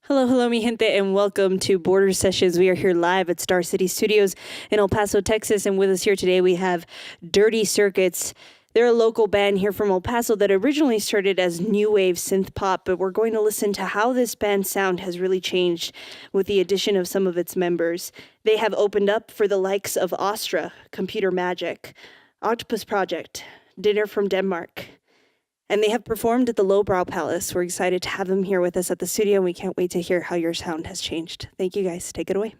Hello, hello, mi gente, and welcome to Border Sessions. We are here live at Star City Studios in El Paso, Texas, and with us here today we have Dirty Circuits. They're a local band here from El Paso that originally started as new wave synth pop, but we're going to listen to how this band's sound has really changed with the addition of some of its members. They have opened up for the likes of Austra, Computer Magic, Octopus Project, Dinner from Denmark, and they have performed at the Lowbrow Palace. We're excited to have them here with us at the studio, and we can't wait to hear how your sound has changed. Thank you, guys. Take it away.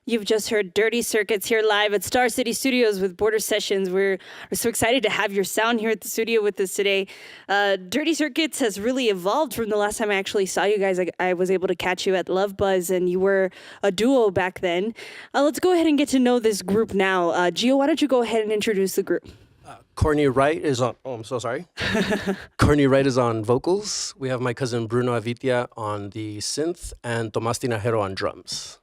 You've just heard Dirty Circuits here live at Star City Studios with Border Sessions. We're so excited to have your sound here at the studio with us today. Dirty Circuits has really evolved from the last time I actually saw you guys. I was able to catch you at Love Buzz, and you were a duo back then. Let's go ahead and get to know this group now. Gio, why don't you go ahead and introduce the group? Courtney Wright is on, oh, I'm so sorry. Courtney Wright is on vocals. We have my cousin Bruno Avitia on the synth and Tomas Tinajero on drums.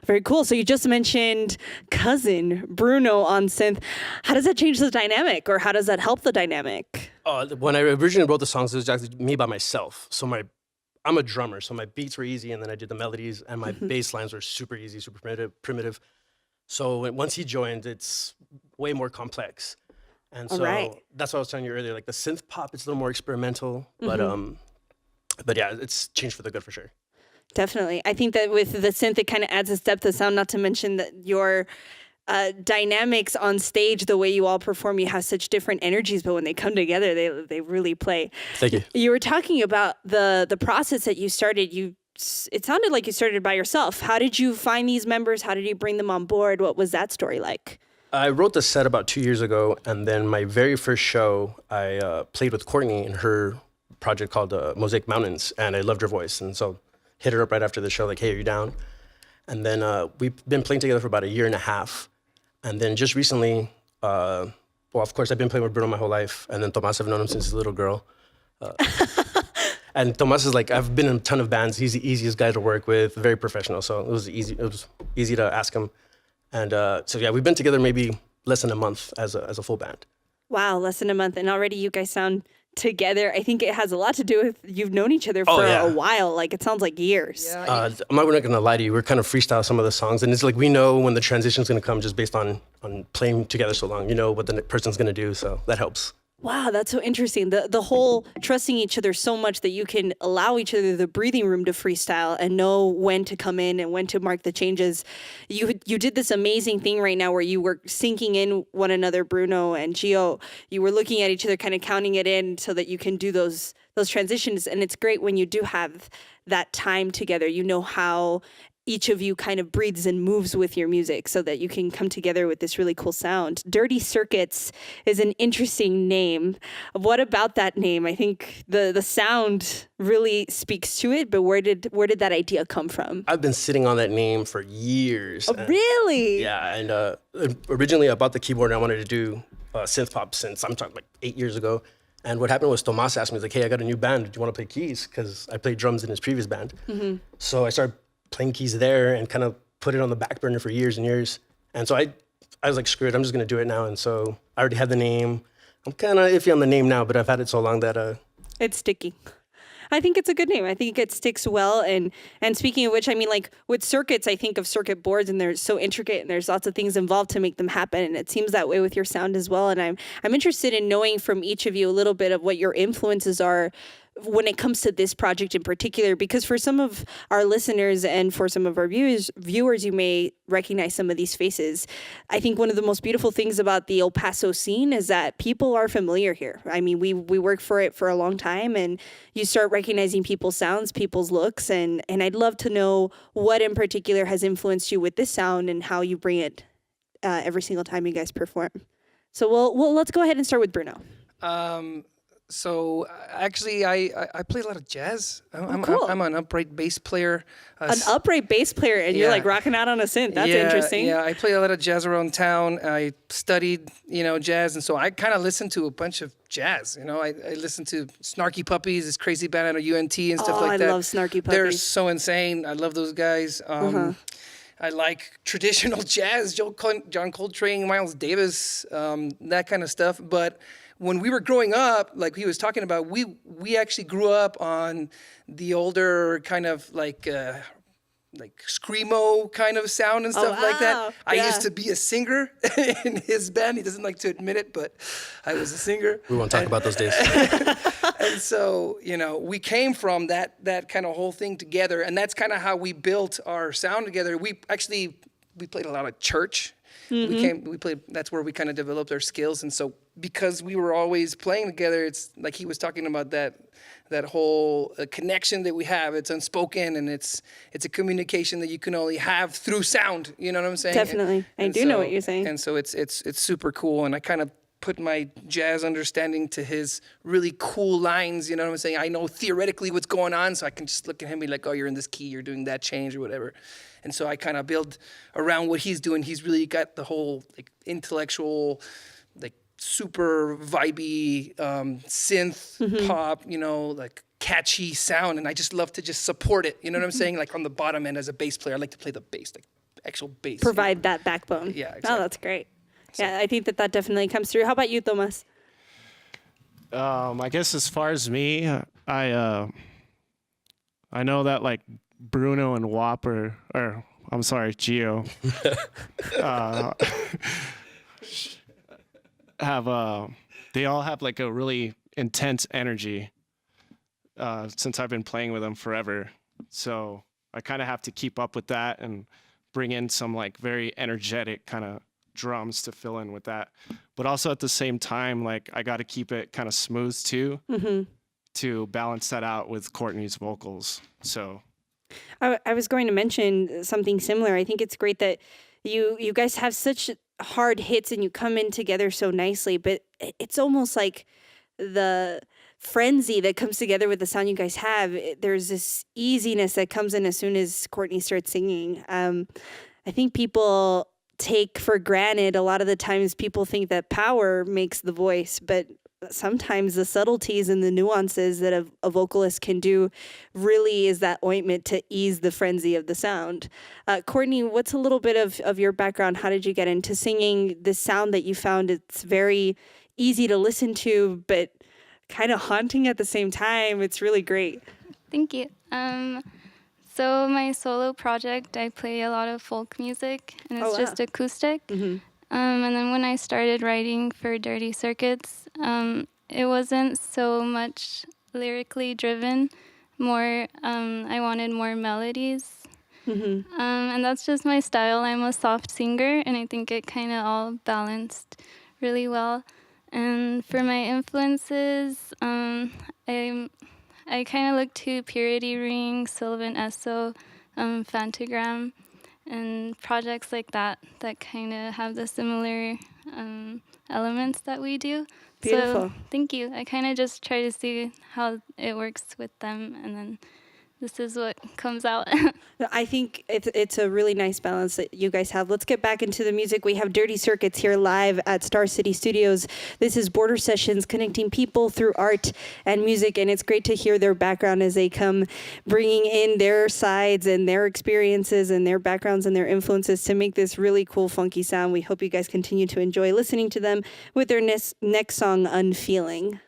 Very cool. So you just mentioned cousin Bruno on synth. How does that change the dynamic, or how does that help the dynamic? When I originally wrote the songs, it was actually me by myself. So I'm a drummer, so my beats were easy, and then I did the melodies, and my bass lines were super easy, super primitive. So once he joined, it's way more complex. And so that's what I was telling you earlier. Like the synth pop, it's a little more experimental, but yeah, it's changed for the good for sure. Definitely. I think that with the synth, it kind of adds a depth of sound, not to mention that your dynamics on stage, the way you all perform, you have such different energies, but when they come together, they really play. Thank you. You were talking about the process that you started. It sounded like you started by yourself. How did you find these members? How did you bring them on board? What was that story like? I wrote the set about 2 years ago, and then my very first show, I played with Courtney in her project called Mosaic Mountains, and I loved her voice, and so hit her up right after the show, like, hey, are you down? And then we've been playing together for about a year and a half. And then just recently, well, of course, I've been playing with Bruno my whole life. And then Tomas, I've known him since he's a little girl. And Tomas is like, I've been in a ton of bands. He's the easiest guy to work with, very professional. So it was easy to ask him. And so, yeah, we've been together maybe less than a month as a full band. Wow, less than a month. And already you guys sound together. I think it has a lot to do with you've known each other for a while. Like, it sounds like years. Yeah. I'm not gonna lie to you. We're kind of freestyle some of the songs, and it's like we know when the transition's gonna come just based on playing together so long. You know what the person's gonna do, so that helps. Wow, that's so interesting. The whole trusting each other so much that you can allow each other the breathing room to freestyle and know when to come in and when to mark the changes. You did this amazing thing right now where you were syncing in one another, Bruno and Gio. You were looking at each other, kind of counting it in so that you can do those transitions. And it's great when you do have that time together. You know how each of you kind of breathes and moves with your music so that you can come together with this really cool sound. Dirty Circuits is an interesting name. What about that name? I think the sound really speaks to it, but where did that idea come from? I've been sitting on that name for years. Oh, really? Yeah, and originally I bought the keyboard and I wanted to do synth-pop since I'm talking like 8 years ago. And what happened was Tomas asked me, like, hey, I got a new band. Do you want to play keys? Because I played drums in his previous band. So I started playing keys there and kind of put it on the back burner for years and years. And so I was like, screw it, I'm just going to do it now. And so I already had the name. I'm kind of iffy on the name now, but I've had it so long that... It's sticky. I think it's a good name. I think it sticks well. And speaking of which, I mean, like with circuits, I think of circuit boards, and they're so intricate and there's lots of things involved to make them happen. And it seems that way with your sound as well. And I'm interested in knowing from each of you a little bit of what your influences are when it comes to this project in particular, because for some of our listeners and for some of our viewers, you may recognize some of these faces. I think one of the most beautiful things about the El Paso scene is that people are familiar here. I mean, we work for it for a long time, and you start recognizing people's sounds, people's looks, and I'd love to know what in particular has influenced you with this sound and how you bring it every single time you guys perform. So let's go ahead and start with Bruno. So actually, I play a lot of jazz. Cool. I'm an upright bass player. An upright bass player, and you're like rocking out on a synth. That's interesting. Yeah, I play a lot of jazz around town. I studied, jazz, and so I kind of listen to a bunch of jazz. I listen to Snarky Puppies, this crazy band out of UNT and stuff like that. I love Snarky Puppies. They're so insane. I love those guys. I like traditional jazz, John Coltrane, Miles Davis, that kind of stuff. But when we were growing up, like he was talking about, we actually grew up on the older kind of like screamo kind of sound and stuff like that. I used to be a singer in his band. He doesn't like to admit it, but I was a singer. We won't talk about those days. And so, we came from that kind of whole thing together, and that's kind of how we built our sound together. We played a lot of church. We played. That's where we kind of developed our skills. And so because we were always playing together, it's like he was talking about that whole connection that we have. It's unspoken, and it's a communication that you can only have through sound. You know what I'm saying? Definitely. I do know what you're saying. And so it's super cool. And I kind of put my jazz understanding to his really cool lines. You know what I'm saying? I know theoretically what's going on, so I can just look at him and be like, oh, you're in this key, you're doing that change or whatever. And so I kind of build around what he's doing. He's really got the whole like intellectual, like super vibey synth pop, you know, like catchy sound. And I just love to just support it. You know what I'm saying? Like on the bottom end as a bass player, I like to play the bass, like actual bass. Provide that backbone. Yeah, exactly. Oh, that's great. Yeah, I think that definitely comes through. How about you, Tomas? I guess as far as me, I know that like Bruno and Whopper, or I'm sorry, Gio, they all have like a really intense energy since I've been playing with them forever. So I kind of have to keep up with that and bring in some like very energetic kind of drums to fill in with that. But also at the same time, like I got to keep it kind of smooth too, to balance that out with Courtney's vocals. So I was going to mention something similar. I think it's great that you guys have such hard hits and you come in together so nicely, but it's almost like the frenzy that comes together with the sound you guys have. There's this easiness that comes in as soon as Courtney starts singing. I think people take for granted a lot of the times people think that power makes the voice, but sometimes the subtleties and the nuances that a vocalist can do really is that ointment to ease the frenzy of the sound. Courtney, what's a little bit of your background? How did you get into singing? This sound that you found, it's very easy to listen to, but kind of haunting at the same time. It's really great. Thank you. So my solo project, I play a lot of folk music, and it's just acoustic. And then when I started writing for Dirty Circuits, it wasn't so much lyrically driven. More, I wanted more melodies. And that's just my style. I'm a soft singer, and I think it kind of all balanced really well. And for my influences, I kind of look to Purity Ring, Sylvan Esso, Fantagram, and projects like that kind of have the similar elements that we do. Beautiful. So thank you. I kind of just try to see how it works with them, and then this is what comes out. I think it's a really nice balance that you guys have. Let's get back into the music. We have Dirty Circuits here live at Star City Studios. This is Border Sessions, connecting people through art and music, and it's great to hear their background as they come, bringing in their sides and their experiences and their backgrounds and their influences to make this really cool, funky sound. We hope you guys continue to enjoy listening to them with their next song, Unfeeling.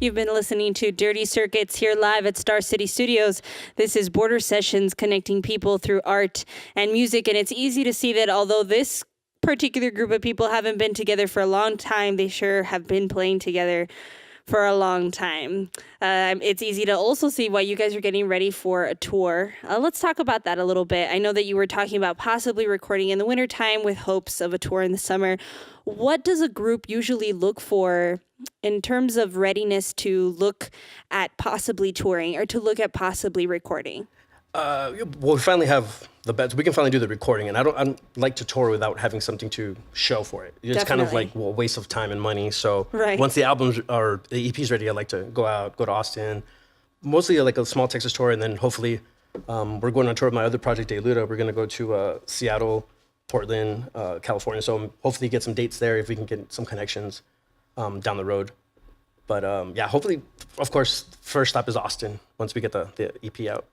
You've been listening to Dirty Circuits here live at Star City Studios. This is Border Sessions, connecting people through art and music. And it's easy to see that although this particular group of people haven't been together for a long time, they sure have been playing together for a long time. It's easy to also see why you guys are getting ready for a tour. Let's talk about that a little bit. I know that you were talking about possibly recording in the wintertime with hopes of a tour in the summer. What does a group usually look for in terms of readiness to look at possibly touring or to look at possibly recording? Well, we finally have the beds. We can finally do the recording, and I don't like to tour without having something to show for it. It's kind of like a waste of time and money. So once the albums or the EP's ready, I like to go to Austin, mostly like a small Texas tour, and then hopefully we're going on tour with my other project, De Luda. We're going to go to Seattle, Portland, California. So hopefully get some dates there if we can get some connections down the road. But yeah, hopefully, of course, first stop is Austin once we get the EP out.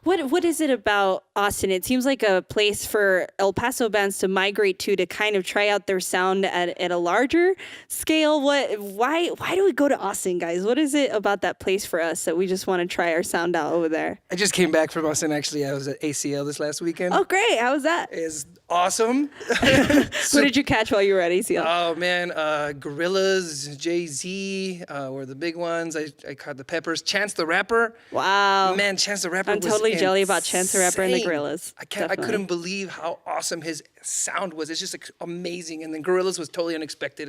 What is it about Austin? It seems like a place for El Paso bands to migrate to kind of try out their sound at a larger scale. Why do we go to Austin, guys? What is it about that place for us that we just want to try our sound out over there? I just came back from Austin. Actually, I was at ACL this last weekend. Oh, great! How was that? It's awesome. Who did you catch while you were at ACL? Oh man, Gorillaz, Jay-Z were the big ones. I caught the Peppers, Chance the Rapper. Wow, man, Chance the Rapper. I'm totally jelly about Chance the Rapper and the Gorillaz. I couldn't believe how awesome his sound was. It's just amazing. And then Gorillaz was totally unexpected.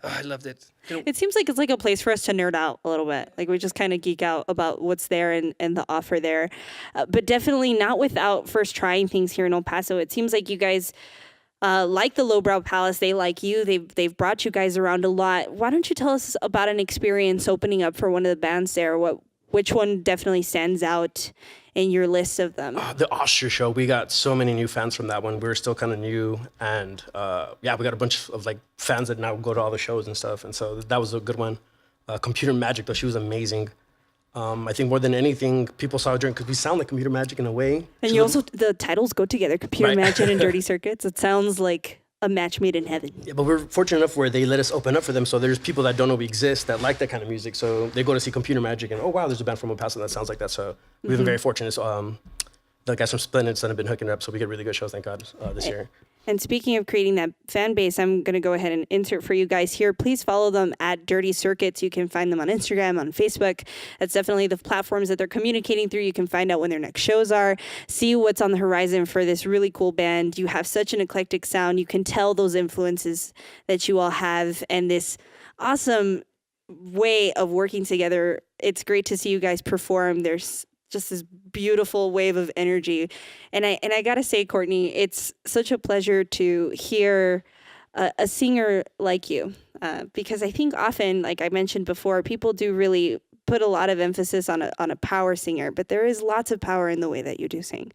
I loved it. It seems like it's like a place for us to nerd out a little bit. Like we just kind of geek out about what's there and the offer there. But definitely not without first trying things here in El Paso. It seems like you guys like the Lowbrow Palace. They like you. They've brought you guys around a lot. Why don't you tell us about an experience opening up for one of the bands there? Which one definitely stands out in your list of them? The Austra show. We got so many new fans from that one. We were still kind of new, and yeah, we got a bunch of like fans that now go to all the shows and stuff. And so that was a good one. Computer Magic, though, she was amazing. I think more than anything, people saw her during because we sound like Computer Magic in a way. And you also the titles go together: Computer Magic and Dirty Circuits. It sounds like a match made in heaven. Yeah, but we're fortunate enough where they let us open up for them. So there's people that don't know we exist that like that kind of music. So they go to see Computer Magic and, oh, wow, there's a band from El Paso that sounds like that. So we've been very fortunate. So, the guys from Splendid have been hooking it up. So we get really good shows, thank God, this year. And speaking of creating that fan base, I'm going to go ahead and insert for you guys here. Please follow them at Dirty Circuits. You can find them on Instagram, on Facebook. That's definitely the platforms that they're communicating through. You can find out when their next shows are, see what's on the horizon for this really cool band. You have such an eclectic sound. You can tell those influences that you all have and this awesome way of working together. It's great to see you guys perform. There's just this beautiful wave of energy. And I gotta say, Courtney, it's such a pleasure to hear a singer like you. Because I think often, like I mentioned before, people do really put a lot of emphasis on a power singer, but there is lots of power in the way that you do sing.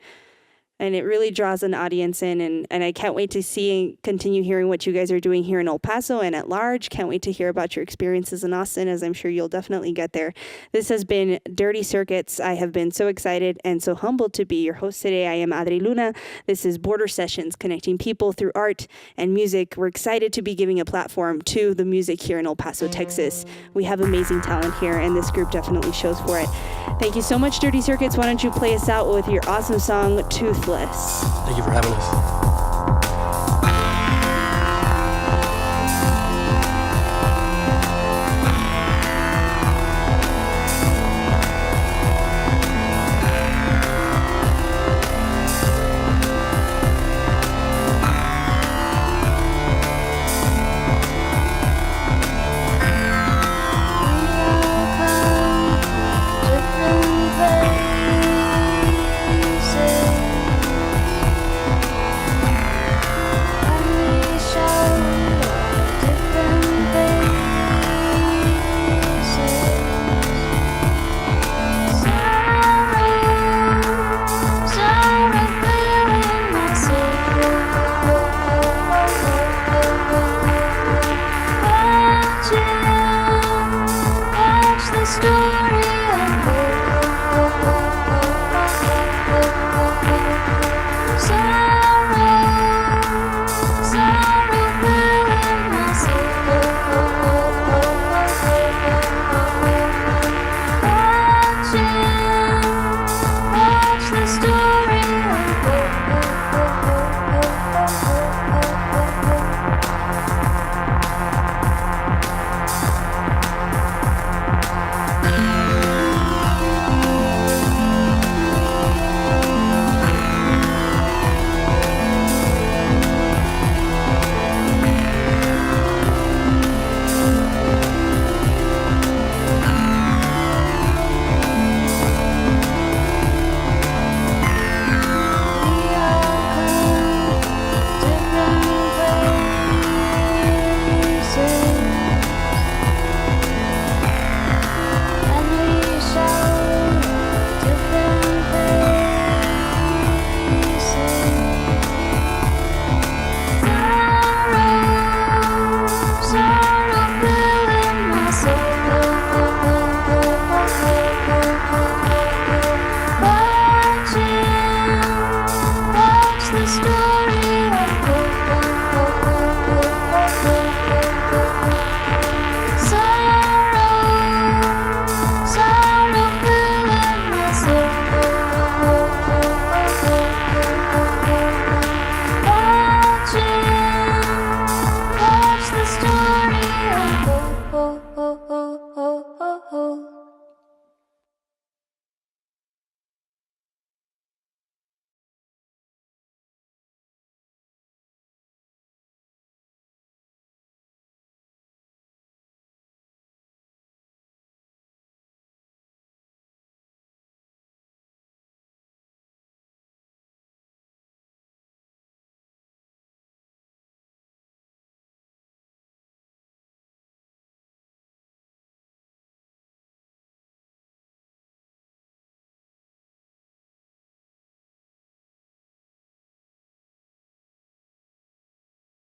And it really draws an audience in, and I can't wait to see and continue hearing what you guys are doing here in El Paso and at large. Can't wait to hear about your experiences in Austin, as I'm sure you'll definitely get there. This has been Dirty Circuits. I have been so excited and so humbled to be your host today. I am Adri Luna. This is Border Sessions, connecting people through art and music. We're excited to be giving a platform to the music here in El Paso, Texas. We have amazing talent here, and this group definitely shows for it. Thank you so much, Dirty Circuits. Why don't you play us out with your awesome song, Toothless? Thank you for having us.